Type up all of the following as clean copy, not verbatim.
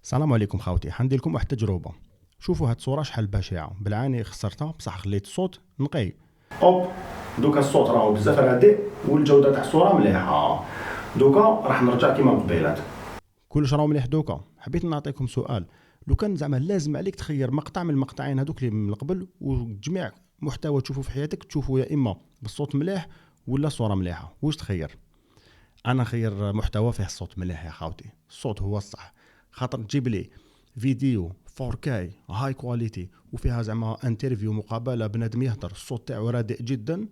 السلام عليكم خاوتي، حندير لكم واحد التجربه. شوفوا هاد الصوره شحال بشعه، بالعاني خسرتها بصح خليت الصوت نقي. اوب، دوكا الصوت راهو بزاف رادي والجوده تاع الصوره مليحه. دوكا راح نرجع كيما قبيلات. كلش راهو مليح. دوكا حبيت نعطيكم سؤال، لو كان زعما لازم عليك تخير مقطع من المقطعين هذوك اللي من قبل وجميع محتوى تشوفوا في حياتك تشوفوا يا اما بالصوت مليح ولا الصوره مليحه، واش تخير؟ انا خير محتوى فيه الصوت مليح يا خاوتي، الصوت هو الصح. خاطر تجيب لي فيديو 4K هاي كواليتي وفيها زعما انترفيو مقابله بنادم يهضر الصوت تاعو رادئ جدا،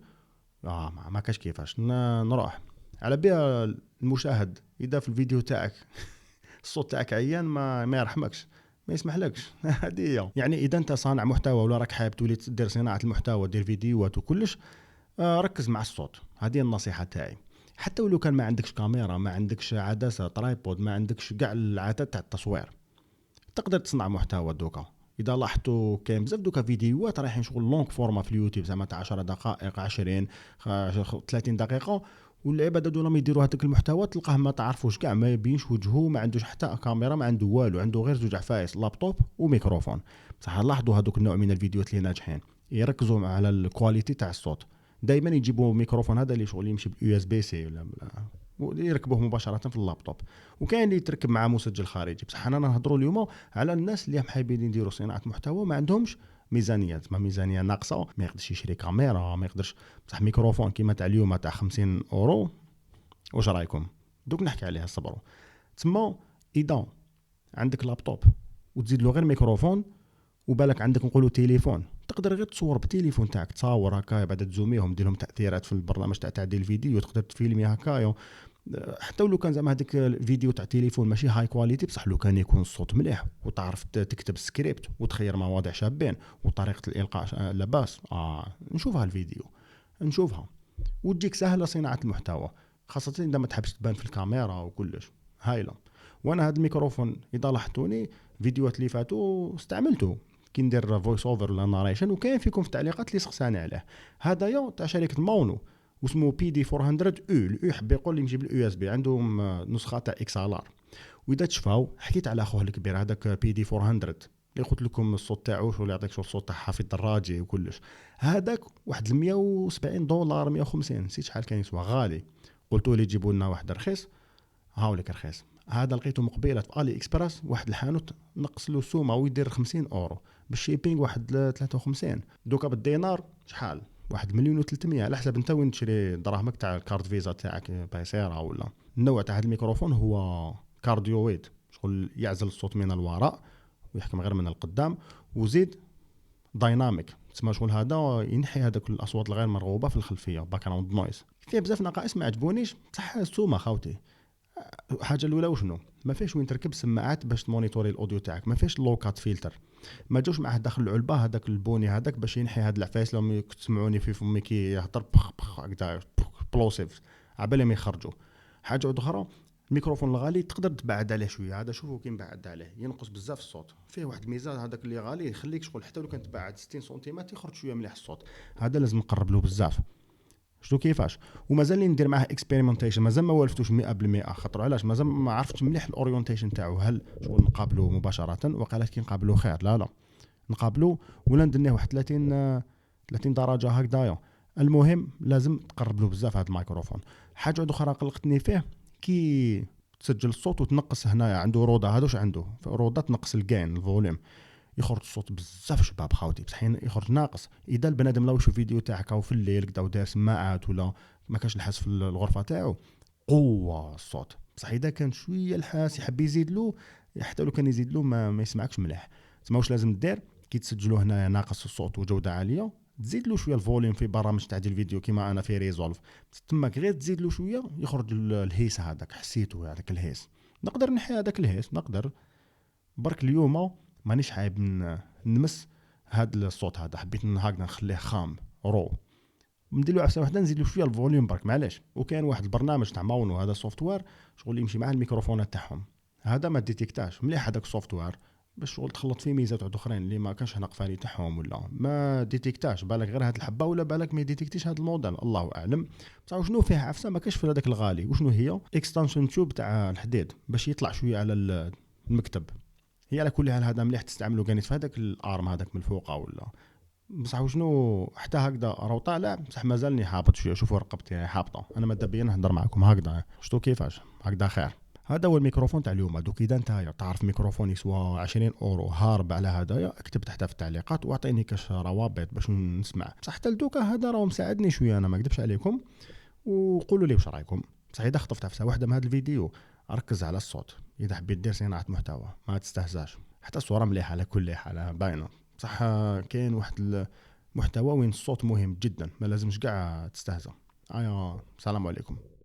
ما كاش كيفاش نروح على بها. المشاهد اذا في الفيديو تاعك الصوت تاعك عيان ما يرحمكش، ما يسمحلكش. هذه هي. يعني اذا انت صانع محتوى ولا راك حابب تولي دير صناعه المحتوى، دير فيديوهات وكلش، ركز مع الصوت. هذه النصيحه تاعي. حتى ولو كان ما عندكش كاميرا، ما عندكش عدسه ترايبود، ما عندكش كاع العادات تاع التصوير، تقدر تصنع محتوى. دوكا اذا لاحظتوا كاين بزاف دوكا فيديوهات رايحين شغل لونغ فورما في اليوتيوب، زعما تاع 10 دقائق 20 30 دقيقه، والعباد هذو راهم يديروا هذاك المحتوى تلقاه ما تعرفوش كاع، ما يبينش وجهه، ما عندوش حتى كاميرا، ما عنده والو، عنده غير زوج عفايس لابتوب وميكروفون. بصح لاحظوا هذوك النوع من الفيديوهات اللي ناجحين يركزوا على الكواليتي تاع الصوت. دائما يجيبوا ميكروفون هذا اللي شغل يمشي باليو اس بي سي ولا يركبوه مباشره في اللابتوب، وكاين اللي يتركب مع مسجل خارجي. بصح انا نهضروا اليوم على الناس اللي حابين يديروا صناعه محتوى ما عندهمش ميزانيات، ما ميزانيه ناقصه، ما يقدرش يشري كاميرا، ما يقدرش. بصح ميكروفون كيما تاع اليوم تاع 50 اورو، واش رايكم؟ دوك نحكي عليها، صبروا. تما اذا عندك لابتوب وتزيد له غير ميكروفون، وبالك عندك نقولوا تليفون، تقدر غير تصور بالتليفون تاعك، تصاور هكايا بعد تزوميهم دير لهم تاثيرات في البرنامج تاع تعديل الفيديو، تقدر تفيلمي هكايا. حتى لو كان زعما هذاك الفيديو تاع التليفون ماشي هاي كواليتي، بصح لو كان يكون الصوت مليح وتعرف تكتب سكريبت وتخير مواضيع شابين وطريقه الالقاء لاباس، نشوفها الفيديو، نشوفها وتجيك سهله صناعه المحتوى، خاصه اذا ما تحبش تبان في الكاميرا وكلش. هايله. وانا هذا الميكروفون اذا لاحظتوني فيديوهات اللي فاتوا استعملته كي ندير فويس اوفر ولا ناريشن، وكاين فيكم في التعليقات اللي سقساني عليه. هذايا تاع شركه ماونو واسمه بي دي 400 او. الاو يحب يقول لي نجيب الاو اس بي، عندهم نسخه تاع اكس ال ار. واذا تشفاو حكيت على اخوه الكبير هذاك بي دي 400 اللي قلت لكم الصوت تاعو شو اللي يعطيك شو الصوت تاع حافظ دراجي وكلش، هذاك واحد 170 دولار 150 نسيت شحال كان يسوى، غالي. قلتوا لي جيبوا لنا واحد رخيص، هاوليك رخيص. هذا لقيته مقبيله في الي اكسبرس، واحد الحانوت نقص له السومه ويدير 50 اورو، بالشيبينغ واحد 53. دوكا بالدينار شحال؟ واحد مليون و300، على حسب انت وين تشري دراهمك تاع الكارت فيزا تاعك بايسيرا ولا. النوع تاع هذا الميكروفون هو كارديويد، شغل يعزل الصوت من الوراء ويحكم غير من القدام، وزيد دايناميك، تسمى شغل هذا ينحي هذاك الاصوات الغير مرغوبه في الخلفيه، باك جراوند نويز. فيه بزاف نقائص ما عجبونيش، بصح السومه خاوتي. حاجه الاولى وشنو؟ ما فيش وين تركب سماعات باش تمونيتوري الاوديو تاعك، ما فيش لو كات فلتر، ما جوش معاه داخل العلبه هذاك البوني هذاك باش ينحي هاد العفايس لما تسمعوني في فمي كي يهضر بخ بخ هكذا بلوسيف عبالي ما يخرجوا. حاجه اخرى، الميكروفون الغالي تقدر تبعد عليه شويه، هذا شوفوا كي نبعد عليه ينقص بزاف الصوت، فيه واحد الميزه هذاك اللي غالي يخليك شغل حتى لو كان تبعد 60 سنتيمتر يخرج شويه مليح الصوت. هذا لازم نقرب له بزاف. شتو كيفاش؟ ومازال لي ندير معاه اكسبيريمنتيشن، مازال ما والفتوش 100%، خاطر علاش مازال ما عرفتش مليح الاورينتيشن تاعو، هل شغل نقابلو مباشره وقالت كي نقابلو خير، لا نقابلو ولا ندنيه واحد 30 درجه هكذايا. المهم لازم تقرب له بزاف هذا الميكروفون. حاجه اخرى قلقتني فيه، كي تسجل الصوت وتنقص هنايا عنده روضه، هذا واش عنده روضه تنقص الجين الفوليوم، يخرج الصوت بزاف شباب خاوتي، بصح يخرج ناقص. اذا البنادم لو يشوف فيديو تاعك او في الليل كدا ودار سماعات ولا ما كانش الحاس في الغرفه تاعو قوه الصوت، بصح اذا كان شويه الحاس يحب يزيد له، حتى لو كان يزيد له ما يسمعكش مليح. تسمى واش لازم دير كي تسجلوا هنايا ناقص الصوت وجوده عاليه، تزيد له شويه الفوليوم في برامج تعديل الفيديو كيما انا في ريزولف، تماك غير تزيد له شويه يخرج الهيس هذاك، حسيته هذاك الهيس. نقدر نحي هذاك الهيس، نقدر برك اليوم مانيش حايب نمس هذا الصوت هذا، حبيت هكذا نخليه خام رو، نديرو عفسه واحده نزيد له شويه الفوليوم برك معليش. وكاين واحد البرنامج تاع ماونو هذا سوفت وير شغل يمشي مع الميكروفونات تاعهم، هذا ما ديتيكتاش مليح هذاك السوفت وير باش شغل تخلط فيه ميزات اخرين اللي ما كانش هنا قفالي تاعهم ولا ما ديتيكتاش، بالك غير هاد الحبه ولا بالك ما ديتيكتيش هاد الموديل، الله اعلم. بصح شنو فيه عفسه ما كاش في هذاك الغالي، وشنو هي اكستنشن تيوب تاع الحديد باش يطلع شويه على المكتب، هي على كل حال هذا مليح تستعملو كانت في هذاك الارم هذاك من الفوق ولا بصح وشنو حتى هكذا راهو طالع بصح مازالني هابط شويه. شوفوا رقبتي يعني هابطه، انا ماذا بيا نهضر معكم هكذا شفتوا كيفاش هكذا خير. هذا هو الميكروفون تاع اليوم. دوك اذا نتايا تعرف ميكروفون يسوى 20 اورو هارب على هدايا اكتب تحتها في التعليقات واعطيني كاش روابط باش نسمع. بصح حتى لدوكا هذا راهو مساعدني شويه انا ما نكذبش عليكم. وقولوا لي واش رايكم. بصح اذا خطفت عفسه واحده من هذا الفيديو ركز على الصوت. اذا حبيت دير صناعه محتوى ما تستهزاش. حتى الصوره مليحه على كل حال باينه. بصح كاين واحد المحتوى وين الصوت مهم جدا ما لازمش كاع تستهزأ. سلام عليكم.